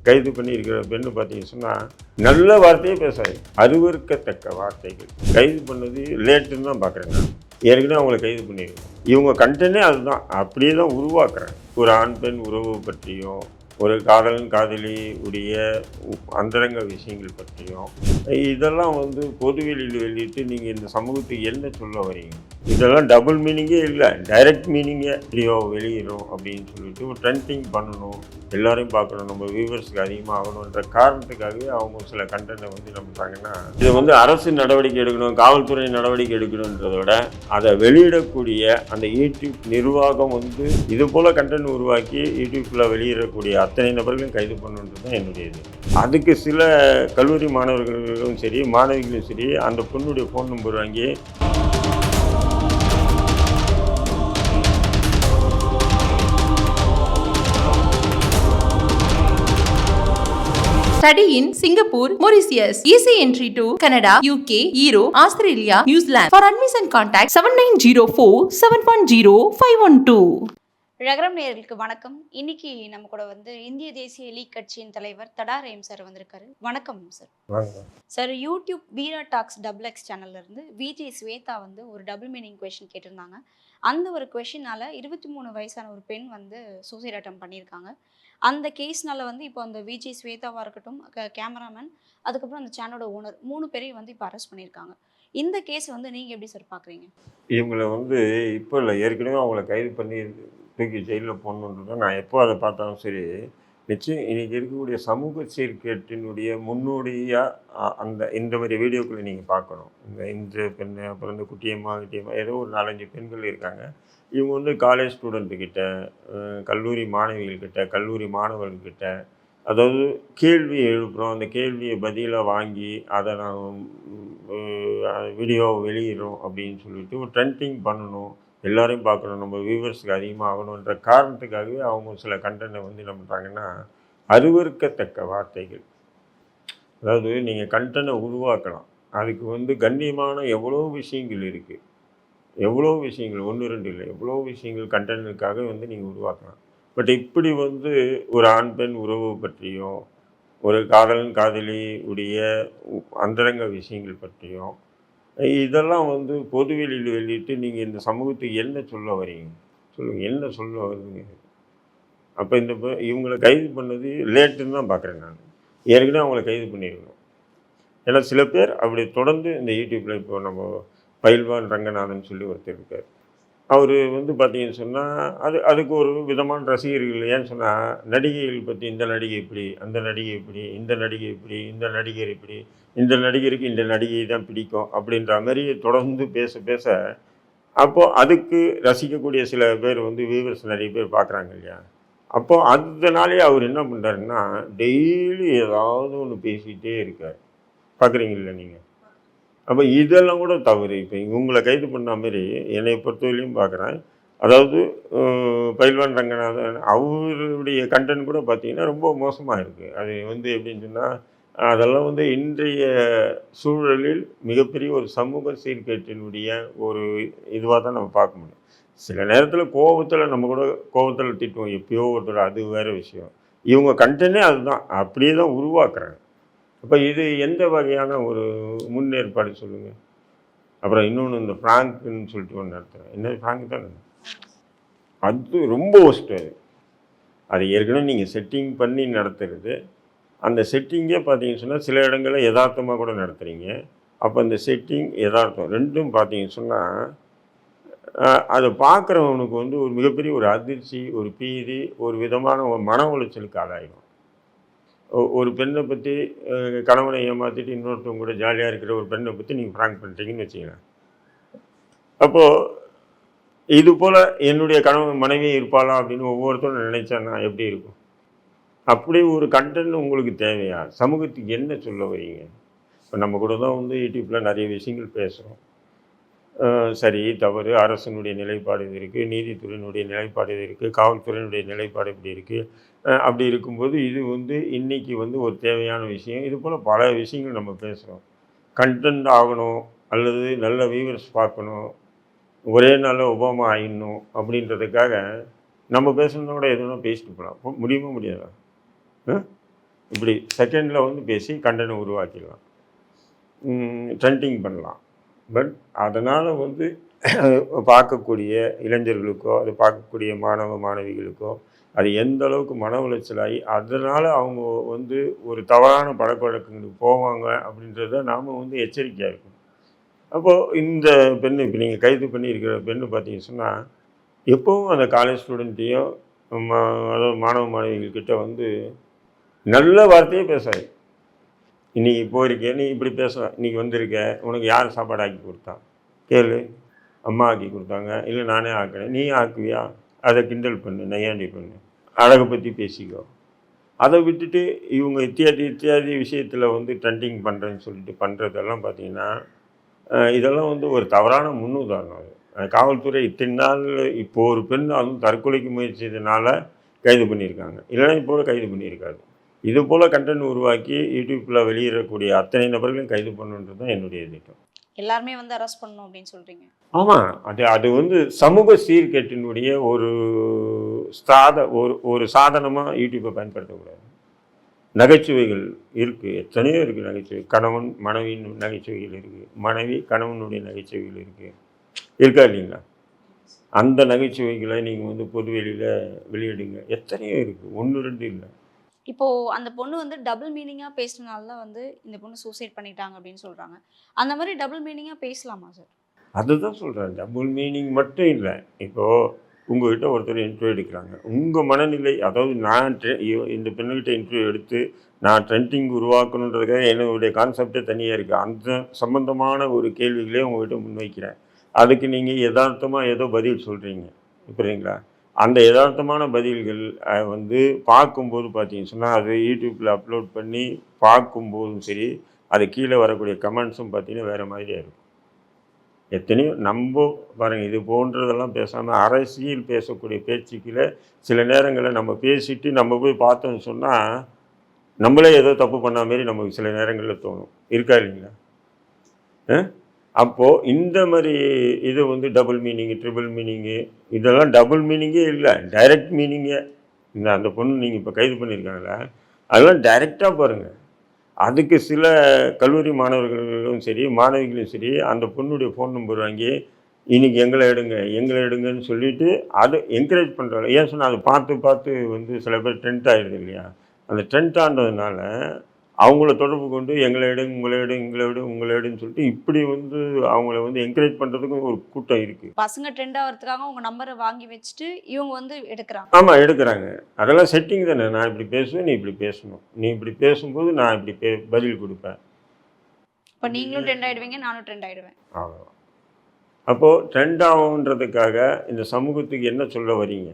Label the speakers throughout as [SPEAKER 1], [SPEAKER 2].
[SPEAKER 1] கைது பண்ணியிருக்கிற பெண்ணு பார்த்தீங்கன்னு சொன்னால் நல்ல வார்த்தையே பேசாது, அருவருக்கத்தக்க வார்த்தைகள். கைது பண்ணது லேட்டுன்னு தான் பார்க்குறேன் நான். ஏற்கனவே அவங்கள கைது பண்ணியிருக்கேன். இவங்க கண்டென்ட்டே அதுதான், அப்படியே தான் உருவாக்குறேன். ஒரு ஆண் பெண் உறவு பற்றியும், ஒரு காதலன் காதலி உடைய அந்தரங்க விஷயங்கள் பற்றியும் இதெல்லாம் பொதுவெளியில் வெளியிட்டு நீங்கள் இந்த சமூகத்துக்கு என்ன சொல்ல வரீங்க? இதெல்லாம் டபுள் மீனிங்கே இல்லை, டைரக்ட் மீனிங்கே. வீடியோ வெளியிடும் அப்படின்னு சொல்லிட்டு ஒரு ட்ரெண்டிங் பண்ணணும், எல்லாரையும் பார்க்கணும், நம்ம வியூவர்ஸுக்கு அதிகமாக ஆகணுன்ற காரணத்துக்காகவே அவங்க சில கண்டென்ட்டை என்ன பண்ணுறாங்கன்னா, இதை அரசு நடவடிக்கை எடுக்கணும், காவல்துறை நடவடிக்கை எடுக்கணுன்றதை விட அதை வெளியிடக்கூடிய அந்த யூடியூப் நிர்வாகம் இது போல் கண்டென்ட் உருவாக்கி யூடியூப்பில் வெளியிடக்கூடிய அத்தனை நபர்களும் கைது பண்ணணுன்றது தான் என்னுடைய இது. அதுக்கு சில கல்லூரி மாணவர்களும் சரி, மாணவிகளும் சரி, அந்த பொண்ணுடைய ஃபோன் நம்பர் வாங்கி
[SPEAKER 2] Study in Singapore, Mauritius. Easy entry to Canada, UK, Europe, Australia, New Zealand. For admission contact 7904 710 512.
[SPEAKER 3] ரகரம் நேயர்களுக்கு வணக்கம். இன்னைக்கு நம்ம கூட இந்திய தேசிய லீக் கட்சியின் தலைவர் தடா ரஹீம் சார் வந்திருக்காரு. வணக்கம் சார். சார், யூடியூப் வீரா டாக்ஸ் XX சேனல்ல இருந்து விஜே ஸ்வேதா ஒரு டபுள் மீனிங் கொஸ்டின் கேட்டிருந்தாங்க. அந்த ஒரு கொஸ்டினால 23 வயசான ஒரு பெண் சூசைட் அட்டம் பண்ணியிருக்காங்க. அந்த கேஸ்னால இப்போ அந்த விஜே ஸ்வேதாவா இருக்கட்டும், கேமராமேன், அதுக்கப்புறம் அந்த சேனலோட ஓனர் 3 பேரையும் இப்போ அரெஸ்ட் பண்ணியிருக்காங்க. இந்த கேஸ் நீங்க எப்படி சார் பாக்குறீங்க?
[SPEAKER 1] இவங்களை இப்போ இல்லை, ஏற்கனவே அவங்கள கைது பண்ணி தூக்கி ஜெயிலில் போடணுன்றதை நான் எப்போ அதை பார்த்தாலும் சரி, நிச்சயம் இன்றைக்கி இருக்கக்கூடிய சமூக சீர்கேட்டினுடைய முன்னோடியாக இந்த மாதிரி வீடியோக்களை நீங்கள் பார்க்கணும். இந்த பெண், அப்புறம் இந்த குட்டியம்மா ஏதோ ஒரு 4-5 பெண்கள் இருக்காங்க. இவங்க காலேஜ் ஸ்டூடெண்ட்டுக்கிட்ட, கல்லூரி மாணவிகள்கிட்ட, கல்லூரி மாணவர்கள்கிட்ட, அதாவது கேள்வி எழுப்புகிறோம், அந்த கேள்வியை பதிலாக வாங்கி அதை நான் வீடியோ வெளியிடுறோம் அப்படின்னு சொல்லிட்டு ஒரு ட்ரெண்டிங் பண்ணணும், எல்லாரையும் பார்க்கணும், நம்ம வியூவர்ஸுக்கு அதிகமாக ஆகணுன்ற காரணத்துக்காகவே அவங்க சில கண்டென்ட்டை என்ன பண்ணுறாங்கன்னா, அருவருக்கத்தக்க வார்த்தைகள். அதாவது நீங்கள் கண்டென்ட்டை உருவாக்கலாம், அதுக்கு கண்ணியமான எவ்வளோ விஷயங்கள் இருக்குது, எவ்வளோ விஷயங்கள், 1 2 இல்லை, எவ்வளோ விஷயங்கள் கண்டென்ட்டுக்காக நீங்கள் உருவாக்கலாம். பட் இப்படி ஒரு ஆண் பெண் உறவு பற்றியும், ஒரு காதலன் காதலி உடைய அந்தரங்க விஷயங்கள் பற்றியும் இதெல்லாம் பொதுவெளியில் வெளியிட்டு நீங்கள் இந்த சமூகத்துக்கு என்ன சொல்ல வரீங்க? சொல்லுங்கள், என்ன சொல்ல வருவீங்க? அப்போ இவங்களை கைது பண்ணது லேட்டுன்னு தான் பார்க்குறேன் நான். ஏற்கனவே அவங்கள கைது பண்ணியிருக்கணும். ஏன்னா சில பேர் அப்படி தொடர்ந்து இந்த யூடியூப்பில் இப்போ நம்ம பயில்வான் ரங்கநாதன் சொல்லி ஒருத்தர் இருக்கார். அவர் பார்த்தீங்கன்னு சொன்னால் அதுக்கு ஒரு விதமான ரசிகர்கள். ஏன்னு சொன்னால், நடிகைகள் பற்றி இந்த நடிகை இப்படி, அந்த நடிகை இப்படி, இந்த நடிகை இப்படி, இந்த நடிகர் இப்படி, இந்த நடிகருக்கு இந்த நடிகை தான் பிடிக்கும் அப்படின்ற மாதிரி தொடர்ந்து பேச பேச அப்போது அதுக்கு ரசிக்கக்கூடிய சில பேர் வியூவர்ஸ் நிறைய பேர் பார்க்குறாங்க இல்லையா? அப்போது அதனாலே அவர் என்ன பண்ணுறாருன்னா, டெய்லி ஏதாவது ஒன்று பேசிகிட்டே இருக்கார். பார்க்குறீங்களா நீங்கள்? அப்போ இதெல்லாம் கூட தவறு. இப்போ இவங்களை கைது பண்ண மாரி என்னை பொறுத்தவரையிலையும் பார்க்குறேன். அதாவது பயில்வான் ரங்கநாதன் அவருடைய கண்டென்ட் கூட பார்த்திங்கன்னா ரொம்ப மோசமாக இருக்குது. அது எப்படின்னு சொன்னால், அதெல்லாம் இன்றைய சூழலில் மிகப்பெரிய ஒரு சமூக சீர்கேட்டினுடைய ஒரு இதுவாக தான் நம்ம பார்க்க முடியும். சில நேரத்தில் கோபத்தில் நம்ம கூட கோபத்தில் திட்டுவோம், எப்பயோ ஒருத்தர், அது வேறு விஷயம். இவங்க கண்டென்ட்டே அதுதான், அப்படியே தான் உருவாக்குறாங்க. அப்போ இது எந்த வகையான ஒரு முன்னேற்பாடு சொல்லுங்கள்? அப்புறம் இன்னொன்று, இந்த ஃப்ராங்க்னு சொல்லிட்டு ஒன்று நடத்துகிறேன். என்ன ஃப்ராங்க் தானே, அது ரொம்ப ஒஸ்ட்டு. அது ஏற்கனவே நீங்கள் செட்டிங் பண்ணி நடத்துறது. அந்த செட்டிங்கே பார்த்தீங்கன்னு சொன்னால் சில இடங்களில் யதார்த்தமாக கூட நடத்துகிறீங்க. அப்போ அந்த செட்டிங் யதார்த்தம் ரெண்டும் பார்த்தீங்கன்னு சொன்னால், அதை பார்க்குறவனுக்கு ஒரு மிகப்பெரிய ஒரு அதிர்ச்சி, ஒரு பீதி, ஒரு விதமான ஒரு மன உளைச்சலுக்கு ஆளாயிடும். ஒரு பெண்ணை பற்றி, கணவனை ஏமாற்றிட்டு இன்னொருத்தவங்க கூட ஜாலியாக இருக்கிற ஒரு பெண்ணை பற்றி நீங்கள் ஃப்ராங்க் பண்ணுறீங்கன்னு வச்சுக்கலாம். அப்போது இது போல் என்னுடைய கணவன் மனைவி இருப்பாளா அப்படின்னு ஒவ்வொருத்தரும் நினைச்சான்னா எப்படி இருக்கும்? அப்படி ஒரு கண்டென்ட் உங்களுக்கு தேவையா? சமூகத்துக்கு என்ன சொல்ல வரீங்க? இப்போ நம்ம கூட தான் யூடியூப்பில் நிறைய விஷயங்கள் பேசுகிறோம். சரி தவறு, அரசனுடைய நிலைப்பாடு இது இருக்குது, நீதித்துறையினுடைய நிலைப்பாடு இது இருக்குது, காவல்துறையினுடைய நிலைப்பாடு இப்படி இருக்குது. அப்படி இருக்கும்போது இது இன்றைக்கி ஒரு தேவையான விஷயம். இது போல் பல விஷயங்கள் நம்ம பேசுகிறோம். கண்டென்ட் ஆகணும், அல்லது நல்ல வியூவர்ஸ் பார்க்கணும், ஒரே நாளில் ஒபாமா ஆயிடணும் அப்படின்றதுக்காக நம்ம பேசணுன்னா கூட எதுனா பேசிட்டு போகலாம். முடியுமா முடியாதா? இப்படி செகண்டில் வந்து பேசி கண்டனம் உருவாக்கிடலாம், ட்ரெண்டிங் பண்ணலாம். பட் அதனால் வந்து பார்க்கக்கூடிய இளைஞர்களுக்கோ அது பார்க்கக்கூடிய மாணவ மாணவிகளுக்கோ அது எந்த அளவுக்கு மன உளைச்சலாகி அதனால் அவங்க வந்து ஒரு தவறான பழக்கவழக்கங்களுக்கு போவாங்க அப்படின்றத நாம் வந்து எச்சரிக்கையாக இருக்கணும். அப்போது இந்த பெண்ணு இப்போ நீங்கள் கைது பண்ணியிருக்கிற பெண்ணு பார்த்தீங்கன்னு சொன்னால் எப்போவும் அந்த காலேஜ் ஸ்டூடெண்ட்டையும் அதாவது மாணவ மாணவிகள்கிட்ட வந்து நல்ல வார்த்தையே பேசாது. இன்றைக்கி போயிருக்க நீ இப்படி பேச, இன்றைக்கி வந்திருக்க, உனக்கு யார் சாப்பாடு ஆக்கி கொடுத்தா கேளு, அம்மா ஆக்கி கொடுத்தாங்க, இல்லை நானே ஆக்கினேன், நீ ஆக்குவியா, அதை கிண்டல் பண்ணு, நையாண்டி பண்ணு, அழகை பற்றி பேசிக்கோ. அதை விட்டுட்டு இவங்க இத்தியாதி விஷயத்தில் வந்து ட்ரெண்டிங் பண்ணுறேன்னு சொல்லிட்டு பண்ணுறதெல்லாம் பார்த்தீங்கன்னா இதெல்லாம் வந்து ஒரு தவறான முன்னுதாரணம். அது காவல்துறை இத்தனை நாள் இப்போது ஒரு பெண் அதுவும் தற்கொலைக்கு முயற்சியதுனால கைது பண்ணியிருக்காங்க, இல்லைன்னா இப்போ கைது பண்ணியிருக்காது. இது போல் கண்டென்ட் உருவாக்கி யூடியூப்பில் வெளியிடக்கூடிய அத்தனை நபர்களையும் கைது பண்ணணுன்றது தான் என்னுடைய திட்டம்.
[SPEAKER 3] எல்லாருமே வந்து அரெஸ்ட் பண்ணணும் அப்படின்னு சொல்கிறீங்க?
[SPEAKER 1] ஆமாம், அது வந்து சமூக சீர்கேட்டினுடைய ஒரு சாதனமாக யூடியூப்பை பயன்படுத்தக்கூடாது. நகைச்சுவைகள் இருக்குது, எத்தனையோ இருக்குது நகைச்சுவை. கணவன் மனைவியின் நகைச்சுவைகள் இருக்குது, மனைவி கணவனுடைய நகைச்சுவைகள் இருக்கா இல்லைங்களா? அந்த நகைச்சுவைகளை நீங்கள் வந்து பொதுவெளியில் வெளியிடுங்க, எத்தனையோ இருக்குது, 1 2 இல்லை.
[SPEAKER 3] இப்போது அந்த பொண்ணு வந்து டபுள் மீனிங்காக பேசுனனால தான் வந்து இந்த பொண்ணு சூசைட் பண்ணிட்டாங்க அப்படின்னு சொல்கிறாங்க. அந்த மாதிரி டபுள் மீனிங்காக பேசலாமா சார்?
[SPEAKER 1] அதுதான் சொல்கிறேன், டபுள் மீனிங் மட்டும் இல்லை. இப்போது உங்கள்கிட்ட ஒருத்தர் இன்டர்வியூ எடுக்கிறாங்க, உங்கள் மனநிலை, அதாவது நான் இந்த பெண்ணுக்கிட்ட இன்டர்வியூ எடுத்து நான் ட்ரெண்டிங் உருவாக்கணுன்றதுக்காக என்னுடைய கான்செப்டே தனியாக இருக்குது. அந்த சம்மந்தமான ஒரு கேள்விகளே உங்கள்கிட்ட முன்வைக்கிறேன். அதுக்கு நீங்கள் யதார்த்தமாக ஏதோ பதில் சொல்கிறீங்க, புரியுதுங்களா? அந்த யதார்த்தமான பதில்கள் வந்து பார்க்கும்போது பார்த்தீங்கன்னு சொன்னால் அது யூடியூப்பில் அப்லோட் பண்ணி பார்க்கும்போதும் சரி, அது கீழே வரக்கூடிய கமெண்ட்ஸும் பார்த்தீங்கன்னா வேறு மாதிரியாக இருக்கும். எத்தனையோ நம்ம பாருங்கள், இது போன்றதெல்லாம் பேசாமல் அரசியல் பேசக்கூடிய பேச்சுக்களை சில நேரங்களில் நம்ம பேசிட்டு நம்ம போய் பார்த்தோம்னு சொன்னால் நம்மளே ஏதோ தப்பு பண்ண மாரி நமக்கு சில நேரங்களில் தோணும், இருக்கா இல்லைங்களா? அப்போது இந்த மாதிரி இது வந்து டபுள் மீனிங்கு, ட்ரிபிள் மீனிங்கு, இதெல்லாம் டபுள் மீனிங்கே இல்லை, டைரக்ட் மீனிங்கே. அந்த பொண்ணு நீங்கள் இப்போ கைது பண்ணியிருக்காங்களே, அதெல்லாம் டைரெக்டாக பாருங்கள். அதுக்கு சில கல்லூரி மாணவர்களும் சரி மாணவிகளும் சரி அந்த பொண்ணுடைய ஃபோன் நம்பர் வாங்கி இன்றைக்கி எங்களை எடுங்கன்னு சொல்லிவிட்டு அதை என்கரேஜ் பண்ணுறாங்க. ஏன் சொன்னால் அதை பார்த்து வந்து சில பேர் ட்ரெண்ட் ஆகிடுது இல்லையா? அந்த ட்ரெண்ட் ஆனதுனால அவங்கள தொடர்பு கொண்டு எங்களை எடுன்னு சொல்லிட்டு இப்படி வந்து அவங்கள வந்து என்கரேஜ் பண்ணுறதுக்கும் ஒரு கூட்டம் இருக்குது.
[SPEAKER 3] பசங்க ட்ரெண்ட் ஆகிறதுக்காக உங்கள் நம்பரை வாங்கி வச்சுட்டு இவங்க வந்து எடுக்கிறாங்க.
[SPEAKER 1] ஆமாம், எடுக்கிறாங்க. அதெல்லாம் செட்டிங் தானே. நான் இப்படி பேசுவேன், நீ இப்படி பேசணும், நீ இப்படி பேசும்போது நான் இப்படி பதில் கொடுப்பேன்.
[SPEAKER 3] இப்போ நீங்களும் ட்ரெண்ட் ஆகிடுவீங்க, நானும் ட்ரெண்ட் ஆகிடுவேன்.
[SPEAKER 1] அவ்வளோ. அப்போது ட்ரெண்ட் ஆகுன்றதுக்காக இந்த சமூகத்துக்கு என்ன சொல்ல வரீங்க?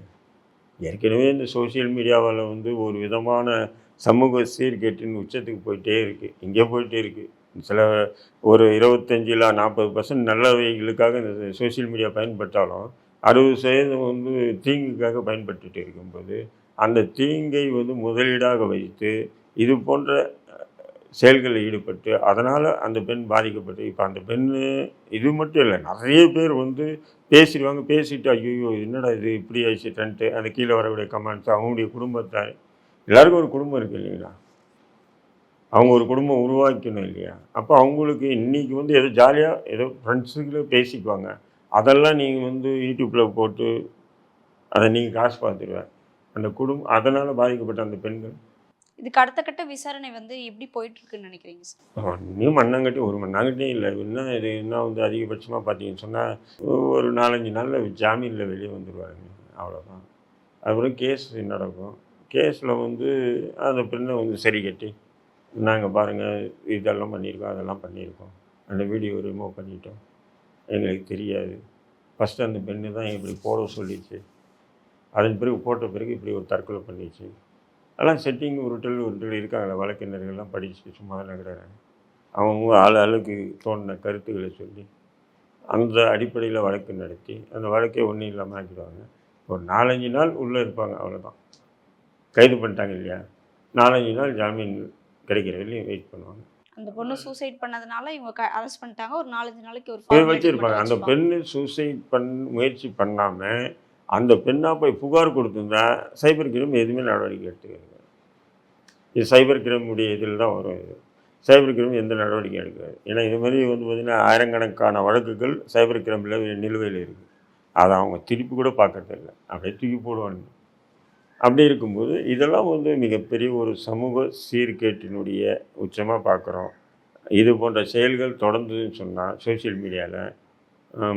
[SPEAKER 1] ஏற்கனவே இந்த சோசியல் மீடியாவில் வந்து ஒரு விதமான சமூக சீர்கேட்டின் உச்சத்துக்கு போயிட்டே இருக்குது, இங்கே போயிட்டே இருக்குது. சில ஒரு 25 இல்லை 40% நல்லவைகளுக்காக இந்த சோசியல் மீடியா பயன்பட்டாலும் 60% வந்து தீங்குக்காக பயன்பட்டுட்டு இருக்கும்போது அந்த தீங்கை வந்து முதலீடாக வைத்து இது போன்ற செயல்களில் ஈடுபட்டு அதனால் அந்த பெண் பாதிக்கப்பட்டு இப்போ அந்த பெண்ணு இது மட்டும் இல்லை, நிறைய பேர் வந்து பேசிடுவாங்க. பேசிட்டு ஐயோ என்னடா இது இப்படி ஆயிடுச்சுட்டு அந்த கீழே வரக்கூடிய கமெண்ட்ஸ், அவங்களுடைய குடும்பத்தார், எல்லாருக்கும் ஒரு குடும்பம் இருக்குது இல்லைங்களா? அவங்க ஒரு குடும்பம் உருவாக்கணும் இல்லையா? அப்போ அவங்களுக்கு இன்றைக்கி வந்து ஏதோ ஜாலியாக ஏதோ ஃப்ரெண்ட்ஸுக்குள்ளே பேசிக்குவாங்க. அதெல்லாம் நீங்கள் வந்து யூடியூப்பில் போட்டு அதை நீங்கள் காசு பார்த்துருவேன். அந்த குடும்பம் அதனால் பாதிக்கப்பட்ட அந்த பெண்கள்
[SPEAKER 3] இதுக்கு அடுத்த கட்ட விசாரணை வந்து எப்படி போயிட்டுருக்குன்னு நினைக்கிறீங்க சார்?
[SPEAKER 1] இன்னும் மண்ணாங்கட்டி ஒரு மண்ணாங்கட்டியே இல்லை. என்ன வந்து அதிகபட்சமாக பார்த்தீங்கன்னு சொன்னால் ஒரு 4-5 நாளில் ஜாமீனில் வெளியே வந்துடுவாங்க, அவ்வளோதான். அப்புறம் கேஸ் நடக்கும். கேஸில் வந்து அந்த பெண்ணை வந்து சரி கட்டி நாங்கள் பாருங்கள் இதெல்லாம் பண்ணியிருக்கோம், அதெல்லாம் பண்ணியிருக்கோம், அந்த வீடியோ ரிமூவ் பண்ணிட்டோம், எங்களுக்கு தெரியாது, ஃபஸ்ட்டு அந்த பெண்ணு தான் இப்படி போட சொல்லிச்சு, அதன் பிறகு போட்ட பிறகு இப்படி ஒரு தற்கொலை பண்ணிச்சு, அதெல்லாம் செட்டிங் உருட்டல் இருக்காங்களே வழக்கறிஞர்கள்லாம் படித்து சும்மா தான் இருக்கிறாங்க. அவங்க ஆளுக்கு தோணின கருத்துக்களை சொல்லி அந்த அடிப்படையில் வழக்கு நடத்தி அந்த வழக்கை ஒன்றும் இல்லாமல் ஆக்கிடுவாங்க. ஒரு 4-5 நாள் உள்ளே இருப்பாங்க, அவ்வளோதான். கைது பண்ணிட்டாங்க இல்லையா, 4-5 நாள் ஜாமீன் கிடைக்கிற வரையும் வெயிட் பண்ணுவாங்க.
[SPEAKER 3] அந்த பொண்ணு சூசைட் பண்ணதுனால இவங்க அரெஸ்ட் பண்ணிட்டாங்க. ஒரு 4-5 நாளைக்கு ஒரு
[SPEAKER 1] வச்சுருப்பாங்க. அந்த பெண்ணு சூசைட் முயற்சி பண்ணாமல் அந்த பெண்ணாக போய் புகார் கொடுத்துருந்தா சைபர் கிரைம் எதுவுமே நடவடிக்கை எடுத்துக்கிறது. இது சைபர் கிரைமுடைய இதில் தான் வரும். இது சைபர் கிரைம் எந்த நடவடிக்கையும் எடுக்காது. ஏன்னா இது மாதிரி வந்து பார்த்திங்கன்னா ஆயிரக்கணக்கான வழக்குகள் சைபர் கிரைமில் நிலுவையில் இருக்குது. அதை அவங்க திருப்பி கூட பார்க்கறதில்ல, அப்படியே தூக்கி போடுவாங்க. அப்படி இருக்கும்போது இதெல்லாம் வந்து மிகப்பெரிய ஒரு சமூக சீர்கேட்டினுடைய உச்சமாக பார்க்குறோம். இது போன்ற செயல்கள் தொடர்ந்துன்னு சொன்னால் சோஷியல் மீடியாவில்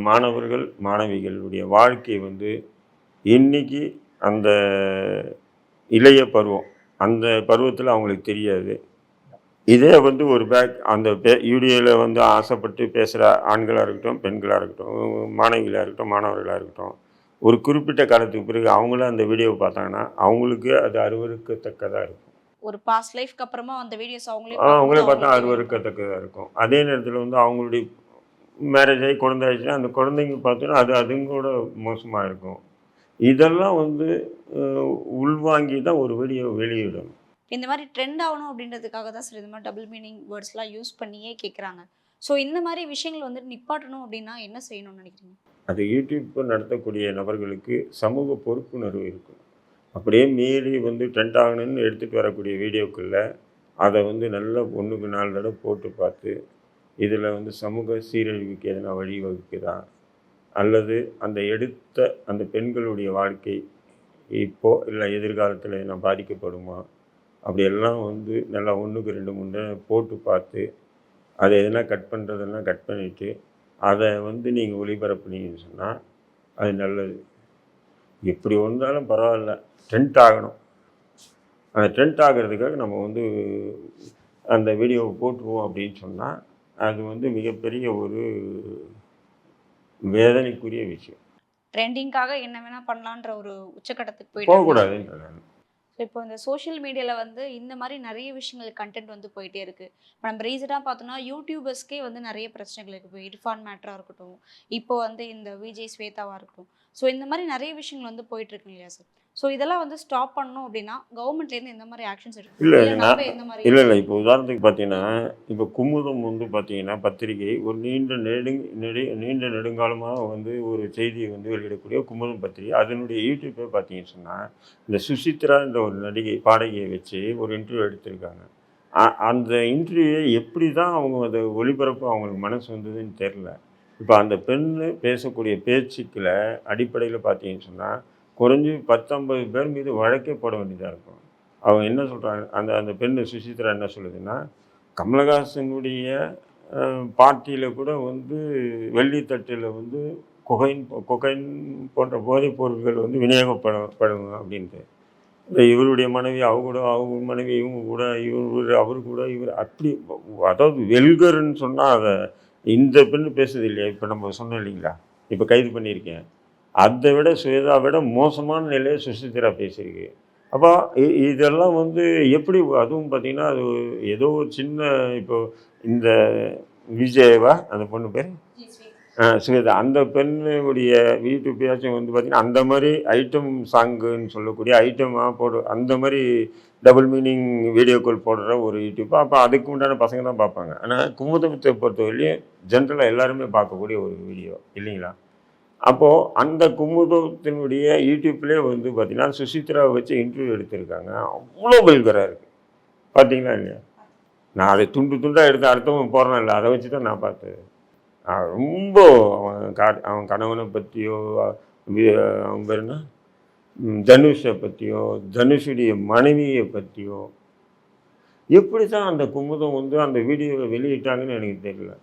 [SPEAKER 1] மாணவர்கள் மாணவிகளுடைய வாழ்க்கை வந்து இன்றைக்கி அந்த இளைய பருவம், அந்த பருவத்தில் அவங்களுக்கு தெரியாது. இதே வந்து ஒரு அந்த யூடியோவில் வந்து ஆசைப்பட்டு பேசுகிற ஆண்களாக இருக்கட்டும், பெண்களாக இருக்கட்டும், மாணவிகளாக இருக்கட்டும், மாணவர்களாக இருக்கட்டும், ஒரு குறிப்பிட்ட காலத்துக்கு பிறகு அவங்களும் அந்த வீடியோவை பார்த்தாங்கன்னா அவங்களுக்கு அது அருவருக்கத்தக்கதாக இருக்கும்.
[SPEAKER 3] ஒரு பாஸ்ட் லைஃப்க்கு அப்புறமா அந்த வீடியோஸ்
[SPEAKER 1] அவங்களே பார்த்தா அருவருக்கத்தக்கதாக இருக்கும். அதே நேரத்தில் வந்து அவங்களுடைய மேரேஜ் ஆகி குழந்தை ஆயிடுச்சுன்னா அந்த குழந்தைங்க பார்த்தோன்னா அதுங்களோட மோசமாக இருக்கும். இதெல்லாம் வந்து உள்வாங்கி தான் ஒரு வீடியோ வெளியிடணும்.
[SPEAKER 3] இந்த மாதிரி ட்ரெண்ட் ஆகணும் அப்படின்றதுக்காக தான் சார் இந்த மாதிரி டபுள் மீனிங் வேர்ட்ஸ்லாம் யூஸ் பண்ணியே கேட்குறாங்க. ஸோ இந்த மாதிரி விஷயங்கள் வந்து நிப்பாட்டணும் அப்படின்னா என்ன செய்யணும்னு நினைக்கிறீங்க?
[SPEAKER 1] அது யூடியூப் நடத்தக்கூடிய நபர்களுக்கு சமூக பொறுப்புணர்வு இருக்கும். அப்படியே மீறி வந்து ட்ரெண்ட் ஆகணும்னு எடுத்துகிட்டு வரக்கூடிய வீடியோக்குள்ளே அதை வந்து நல்லா 1க்கு 4 தடவை போட்டு பார்த்து இதில் வந்து சமூக சீரழிவுக்கு எதனா வழிவகுக்குதா, அல்லது அந்த எடுத்த அந்த பெண்களுடைய வாழ்க்கை இப்போது இல்லை எதிர்காலத்தில் எதனா பாதிக்கப்படுமா, அப்படியெல்லாம் வந்து நல்லா 1க்கு 2 3 தடவை போட்டு பார்த்து அதை எதனா கட் பண்ணுறதெல்லாம் கட் பண்ணிவிட்டு அதை வந்து நீங்கள் ஒளிபரப்புனீங்கன்னு சொன்னால் அது நல்லது. எப்படி வந்தாலும் பரவாயில்ல, ட்ரெண்ட் ஆகணும். அந்த ட்ரெண்ட் ஆகிறதுக்காக நம்ம வந்து அந்த வீடியோவை போட்டுருவோம் அப்படின்னு சொன்னால் அது வந்து மிகப்பெரிய ஒரு வேதனைக்குரிய விஷயம்.
[SPEAKER 3] ட்ரெண்டிங்காக என்ன வேணால் பண்ணலான்ற ஒரு உச்சக்கட்டத்துக்கு
[SPEAKER 1] போகக்கூடாதுன்றது.
[SPEAKER 3] ஸோ இப்போ இந்த சோஷியல் மீடியாவில் வந்து இந்த மாதிரி நிறைய விஷயங்கள் கண்டென்ட் வந்து போயிட்டே இருக்குது. இப்போ நம்ம ரீசெண்டாக பார்த்தோம்னா யூடியூபர்ஸ்க்கே வந்து நிறைய பிரச்சனைகள் இருக்குது. இப்போ இர்ஃபான் மேட்டராக இருக்கட்டும், இப்போ வந்து இந்த விஜய் ஸ்வேதாவாக இருக்கட்டும். ஸோ இந்த மாதிரி நிறைய விஷயங்கள் வந்து போயிட்டுருக்குங்க இல்லையா சார்? ஸோ இதெல்லாம் வந்து ஸ்டாப் பண்ணணும் அப்படின்னா கவர்மெண்ட்லேருந்து எந்த மாதிரி ஆக்ஷன்ஸ் எடுக்கும்?
[SPEAKER 1] இல்லை இப்போ உதாரணத்துக்கு பார்த்தீங்கன்னா இப்போ குமுதம் வந்து பார்த்தீங்கன்னா பத்திரிகை ஒரு நீண்ட நெடுங்காலமாக வந்து ஒரு செய்தியை வந்து வெளியிடக்கூடிய குமுதம் பத்திரிகை, அதனுடைய யூடியூப்பை பார்த்தீங்கன்னு சொன்னால் இந்த சுசித்ரா என்ற ஒரு பாடகியை வச்சு ஒரு இன்டர்வியூ எடுத்திருக்காங்க. அந்த இன்டர்வியூவை எப்படி தான் அவங்க அதை ஒளிபரப்பு அவங்களுக்கு மனசு வந்ததுன்னு தெரில. இப்போ அந்த பெண்ணு பேசக்கூடிய பேச்சுக்களை அடிப்படையில் பார்த்தீங்கன்னு சொன்னால் குறைஞ்சி 10-50 பேர் மீது வழக்கே போட வேண்டியதாக இருக்கும். அவங்க என்ன சொல்கிறாங்க, அந்த பெண்ணு சுசித்ரா என்ன சொல்லுதுன்னா, கமலஹாசனுடைய பார்ட்டியில் கூட வந்து வெள்ளித்தட்டில் வந்து கொகைன் போன்ற போதைப் பொருட்கள் வந்து விநியோகப்படும் அப்படின்ட்டு. இவருடைய மனைவி அவங்க மனைவி இவங்க கூட அவரு கூட அப்படி, அதாவது வெல்கர்ன்னு சொன்னால் அதை இந்த பெண்ணு பேசுது இல்லையா, இப்போ நம்ம சொன்னோம் இல்லைங்களா, இப்போ கைது பண்ணியிருக்கேன், அதை விட ஸ்வேதா விட மோசமான நிலையை சுசித்ரா பேசியிருக்கு. அப்போ இதெல்லாம் வந்து எப்படி, அதுவும் பார்த்திங்கன்னா அது ஏதோ ஒரு சின்ன, இப்போ இந்த விஜயவா அந்த பொண்ணு பேர் ஸ்வேதா, அந்த பெண்ணுடைய யூடியூப்யாச்சும் வந்து பார்த்திங்கன்னா அந்த மாதிரி ஐட்டம் சாங்குன்னு சொல்லக்கூடிய ஐட்டமாக அந்த மாதிரி டபுள் மீனிங் வீடியோக்கள் போடுற ஒரு யூடியூப். அப்போ அதுக்கு உண்டான பசங்க தான் பார்ப்பாங்க. ஆனால் குமுதத்தை பொறுத்தவரையிலையும் ஜென்ரலாக எல்லாருமே பார்க்கக்கூடிய ஒரு வீடியோ இல்லைங்களா. அப்போது அந்த குமுதத்தினுடைய யூடியூப்லேயே வந்து பார்த்திங்கன்னா சுசித்ராவை வச்சு இன்டர்வியூ எடுத்திருக்காங்க. அவ்வளோ வல்கராக இருக்குது, பார்த்தீங்களா இல்லையா. நான் அதை துண்டாக எடுத்து அடுத்தவங்க போடுறேன் இல்லை, அதை வச்சு தான் நான் பார்த்தேன். ரொம்ப அவன் கணவனை பற்றியோ அவன் பேர் என்ன தனுஷை பற்றியோ தனுஷுடைய மனைவியை பற்றியோ எப்படி தான் அந்த குமுதம் வந்து அந்த வீடியோவை வெளியிட்டாங்கன்னு எனக்கு தெரியல.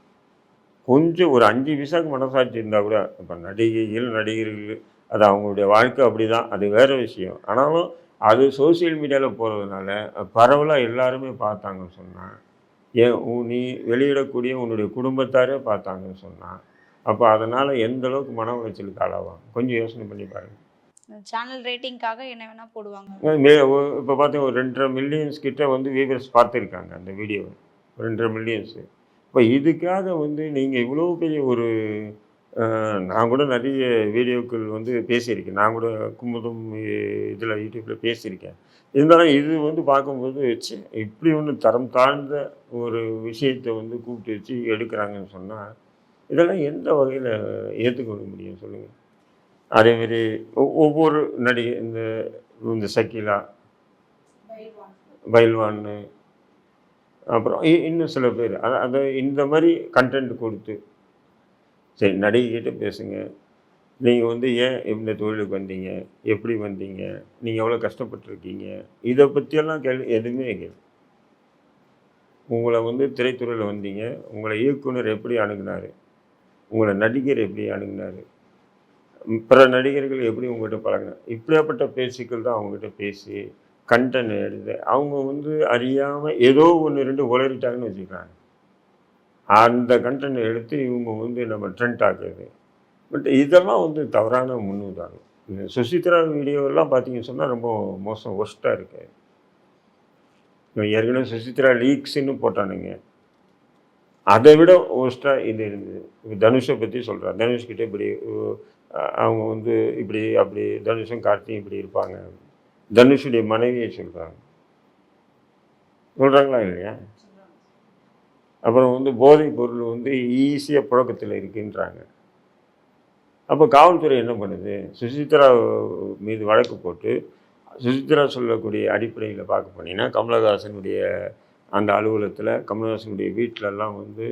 [SPEAKER 1] கொஞ்சம் ஒரு 5 பைசாவுக்கு மனசாட்சி இருந்தால் கூட, இப்போ நடிகர்கள் அது அவங்களுடைய வாழ்க்கை அப்படி தான், அது வேறு விஷயம். ஆனாலும் அது சோசியல் மீடியாவில் போகிறதுனால பரவலாக எல்லாருமே பார்த்தாங்கன்னு சொன்னால், நீ வெளியிடக்கூடிய உன்னுடைய குடும்பத்தாரே பார்த்தாங்கன்னு சொன்னால், அப்போ அதனால் எந்த அளவுக்கு மன உளைச்சலுக்கு ஆளாவாங்க கொஞ்சம் யோசனை பண்ணி பாருங்கள்.
[SPEAKER 3] சேனல் ரேட்டிங்காக என்ன வேணால் போடுவாங்க.
[SPEAKER 1] இப்போ பார்த்தீங்க ஒரு 2.5 மில்லியன்ஸ் கிட்ட வந்து வியூவர்ஸ் பார்த்துருக்காங்க அந்த வீடியோவை, 2.5 மில்லியன்ஸு. இப்போ இதுக்காக வந்து நீங்கள் இவ்வளோ பெரிய ஒரு, நான் கூட நிறைய வீடியோக்கள் வந்து பேசியிருக்கேன், நான் கூட குமுதம் இதில் யூடியூப்பில் பேசியிருக்கேன். இருந்தாலும் இது வந்து பார்க்கும்போது இப்படி ஒன்று தரம் தாழ்ந்த ஒரு விஷயத்தை வந்து கூப்பிட்டு வச்சு எடுக்கிறாங்கன்னு சொன்னால் இதெல்லாம் எந்த வகையில் ஏற்றுக்கொள்ள முடியும் சொல்லுங்கள். அதேமாரி ஒவ்வொரு நடிகை இந்த சக்கிலா பயில்வான்னு, அப்புறம் இன்னும் சில பேர் அதை இந்த மாதிரி கண்டென்ட் கொடுத்து, சரி நடிகைக்கிட்ட பேசுங்க, நீங்கள் வந்து ஏன் இந்த தொழிலுக்கு வந்தீங்க, எப்படி வந்தீங்க, நீங்கள் எவ்வளோ கஷ்டப்பட்டுருக்கீங்க, இதை பற்றியெல்லாம் எதுவுமே கேள்வி. உங்களை வந்து திரைத்துறையில் வந்தீங்க, உங்களை இயக்குனர் எப்படி அணுகுனார், உங்களை நடிகர் எப்படி அணுகுனார், பிற நடிகர்கள் எப்படி உங்கள்கிட்ட பழகினார், இப்படியாப்பட்ட பேச்சுக்கள் தான் அவங்ககிட்ட பேசி கண்டென்ட் எடுத்து அவங்க வந்து அறியாமல் ஏதோ ஒன்று ரெண்டு உளறிட்டாங்கன்னு வச்சுக்கிறாங்க. அந்த கண்டென்ட் எடுத்து இவங்க வந்து நம்ம ட்ரெண்ட் ஆக்குறது. பட் இதெல்லாம் வந்து தவறான முன்னுதாரணம். இந்த சுசித்ரா வீடியோவெல்லாம் பார்த்தீங்கன்னு சொன்னால் ரொம்ப மோசம், ஒஸ்ட்டாக இருக்குது. ஏற்கனவே சுசித்ரா லீக்ஸ்ன்னு போட்டானுங்க, அதை விட ஒஸ்ட்டாக இது இருந்தது. தனுஷை பற்றி சொல்கிறார், தனுஷ்கிட்ட இப்படி அவங்க வந்து இப்படி அப்படி தனுஷும் கார்த்தியும் இப்படி இருப்பாங்க, தனுஷுடைய மனைவியை சொல்கிறாங்க, சொல்கிறாங்களா இல்லையா? அப்புறம் வந்து போதைப் பொருள் வந்து ஈஸியாக புழக்கத்தில் இருக்குன்றாங்க. அப்போ காவல்துறை என்ன பண்ணுது? சுசித்ரா மீது வழக்கு போட்டு சுசித்ரா சொல்லக்கூடிய அடிப்படையில் பார்க்க போனீங்கன்னா, கமலஹாசனுடைய அந்த அலுவலகத்தில், கமலஹாசனுடைய வீட்டிலலாம் வந்து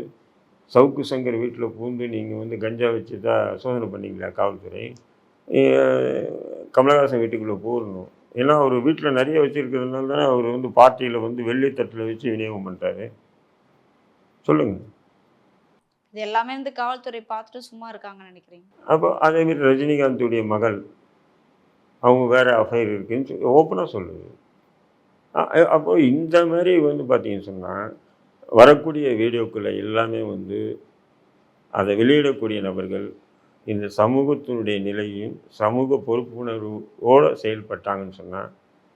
[SPEAKER 1] சவுக்கு சங்கர் வீட்டில் பூந்து நீங்கள் வந்து கஞ்சா வச்சு தான் சோதனை பண்ணிங்களா காவல்துறை? கமலஹாசன் வீட்டுக்குள்ளே போகணும். ஏன்னா அவர் வீட்டில் நிறைய வச்சுருக்கிறதுனால தானே அவர் வந்து பார்ட்டியில் வந்து வெள்ளித்தட்டில் வச்சு விநியோகம் பண்ணிட்டாரு. சொல்லுங்கள்.
[SPEAKER 3] இது எல்லாமே வந்து காவல்துறை பார்த்துட்டு சும்மா இருக்காங்கன்னு நினைக்கிறீங்க?
[SPEAKER 1] அப்போ அதேமாரி ரஜினிகாந்துடைய மகள் அவங்க வேறு அஃபைர் இருக்குன்னு சொல்லி ஓப்பனாக சொல்லுது. அப்போது இந்த மாதிரி வந்து பார்த்தீங்கன்னு சொன்னால் வரக்கூடிய வீடியோக்களை எல்லாமே வந்து அதை வெளியிடக்கூடிய நபர்கள் இந்த சமூகத்தினுடைய நிலையும் சமூக பொறுப்புணர்வோடு செயல்பட்டாங்கன்னு சொன்னால்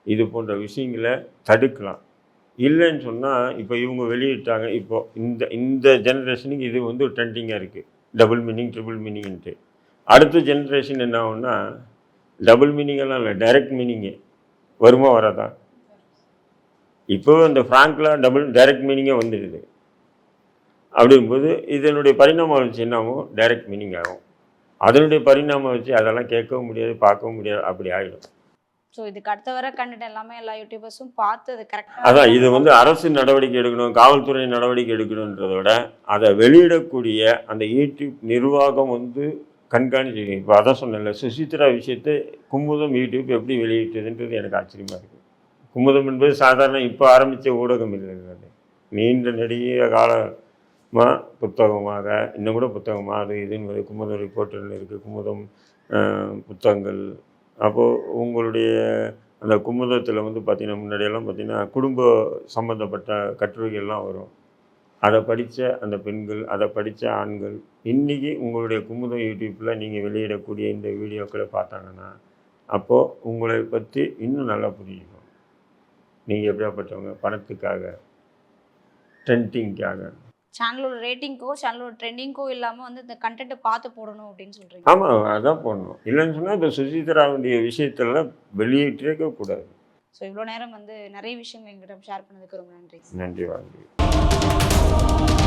[SPEAKER 1] இது போன்ற விஷயங்களை தடுக்கலாம். இல்லைன்னு சொன்னால் இப்போ இவங்க வெளியிட்டாங்க, இப்போது இந்த ஜெனரேஷனுக்கு இது வந்து ட்ரெண்டிங்காக இருக்குது, டபுள் மீனிங் ட்ரிபிள் மீனிங்ன்ட்டு. அடுத்த ஜென்ரேஷன் என்ன ஆகுன்னா டபுள் மீனிங்கெல்லாம் இல்லை, டைரக்ட் மீனிங்கு வருமா வராதான். இப்போ இந்த ஃப்ராங்க்லாம் டைரக்ட் மீனிங்கே வந்துடுது. அப்படிங்கும்போது இதனுடைய பரிணாம வளர்ச்சி என்ன ஆகும்? டைரக்ட் மீனிங் ஆகும். அதனுடைய பரிணாம வளர்ச்சி அதெல்லாம் கேட்கவும் முடியாது, பார்க்கவும் முடியாது, அப்படி ஆகிடும்.
[SPEAKER 3] ஸோ இதுக்கு அடுத்த வர கண்டென்ட் எல்லாமே எல்லா யூடியூபர்ஸும் பார்த்து அது கரெக்டாக
[SPEAKER 1] அதான் இது வந்து அரசு நடவடிக்கை எடுக்கணும், காவல்துறை நடவடிக்கை எடுக்கணுன்றதை விட அதை வெளியிடக்கூடிய அந்த யூடியூப் நிர்வாகம் வந்து கண்காணிச்சு. இப்போ அதான் சொன்னேன்ல, சுசித்ரா விஷயத்தை குமுதம் யூடியூப் எப்படி வெளியிட்டதுன்றது எனக்கு ஆச்சரியமாக இருக்குது. குமுதம் என்பது சாதாரண இப்போ ஆரம்பித்த ஊடகம் இல்லை, அது நீண்ட நெடிய காலமாக புத்தகமாக, இன்னும் கூட புத்தகமாக அது இதுன்னு குமுதம் ரிப்போர்ட்டர்னு இருக்குது, குமுதம் புத்தகங்கள். அப்போது உங்களுடைய அந்த குமுதத்தில் வந்து பார்த்திங்கன்னா முன்னாடியெல்லாம் பார்த்திங்கன்னா குடும்ப சம்மந்தப்பட்ட கட்டுரைகள்லாம் வரும். அதை படித்த அந்த பெண்கள், அதை படித்த ஆண்கள் இன்றைக்கி உங்களுடைய குமுதம் யூடியூப்பில் நீங்கள் வெளியிடக்கூடிய இந்த வீடியோக்களை பார்த்தாங்கன்னா அப்போது உங்களை பற்றி இன்னும் நல்லா புரியும். நீங்கள் எப்படியாப்பட்டவங்க, பணத்துக்காக, ட்ரெண்டிங்காக,
[SPEAKER 3] சேனலோட ரேட்டிங்க்கோ சேனலோட ட்ரெண்டிங்க்கோ இல்லாமல் வந்து இந்த கண்டென்ட்டை பார்த்து போடணும் அப்படின்னு சொல்கிறீங்க?
[SPEAKER 1] ஆமாம், அதான் போடணும். இல்லைன்னு சொன்னால் இந்த சுசித்ராவுடைய விஷயத்தெல்லாம் வெளியிட்டே கூடாது.
[SPEAKER 3] ஸோ இவ்வளோ நேரம் வந்து நிறைய விஷயங்கள் எங்கிட்ட ஷேர் பண்ணதுக்கு ரொம்ப நன்றி.
[SPEAKER 1] நன்றி, வாழ்க்கை.